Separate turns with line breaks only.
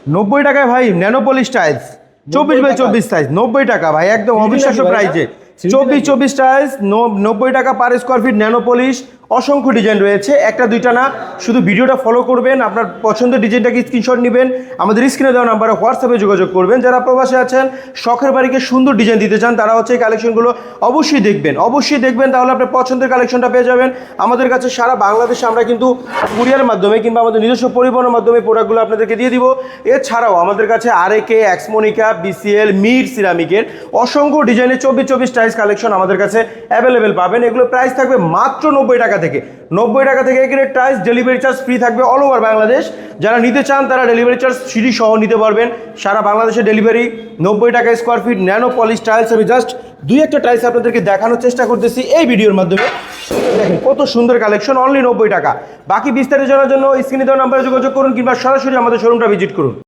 90 টাকায় ভাই nano polish tiles 24x24 size 90 টাকা ভাই, একদম অবিশ্বাস্য প্রাইজে 24x24 টাইলস 90 টাকা পার স্কোয়ার ফিট ন্যানোপলিশ। অসংখ্য ডিজাইন রয়েছে, একটা দুইটা না, শুধু ভিডিওটা ফলো করবেন, আপনার পছন্দের ডিজাইনটাকে স্ক্রিনশট নেবেন, আমাদের স্ক্রিনে দেওয়া নাম্বারে হোয়াটসঅ্যাপে যোগাযোগ করবেন। যারা প্রবাসে আছেন, শখের বাড়িকে সুন্দর ডিজাইন দিতে চান, তারা হচ্ছে এই কালেকশনগুলো অবশ্যই দেখবেন, তাহলে আপনার পছন্দের কালেকশনটা পেয়ে যাবেন। আমাদের কাছে সারা বাংলাদেশে আমরা কিন্তু কুরিয়ারের মাধ্যমে কিংবা আমাদের নিজস্ব পরিবহনের মাধ্যমে প্রোডাক্টগুলো আপনাদেরকে দিয়ে দিব। এছাড়াও আমাদের কাছে আরএকে, এক্সমোনিকা, বিসিএল, মির সিরামিকের অসংখ্য ডিজাইনের 24x24 টাইলস কালেকশন আমাদের কাছে অ্যাভেলেবেল পাবেন। এগুলো প্রাইস থাকবে মাত্র 90 টাকা থেকে। 90 টাকা থেকে এগুলো টাইলস, ডেলিভারি চার্জ ফ্রি থাকবে অল ওভার বাংলাদেশ। যারা নিতে চান তারা ডেলিভারি চার্জ সিঁড়ি সহ নিতে পারবেন, সারা বাংলাদেশে ডেলিভারি। 90 টাকা square feet nano polish tiles. আমি জাস্ট দুই একটা টাইলস আপনাদেরকে দেখানোর চেষ্টা করতেছি এই ভিডিওর মাধ্যমে। দেখেন কত সুন্দর কালেকশন, অনলি 90 টাকা। বাকি বিস্তারিত জানার জন্য স্ক্রিনে দেওয়া নাম্বারে যোগাযোগ করুন কিংবা সরাসরি আমাদের শোরুমটা ভিজিট করুন।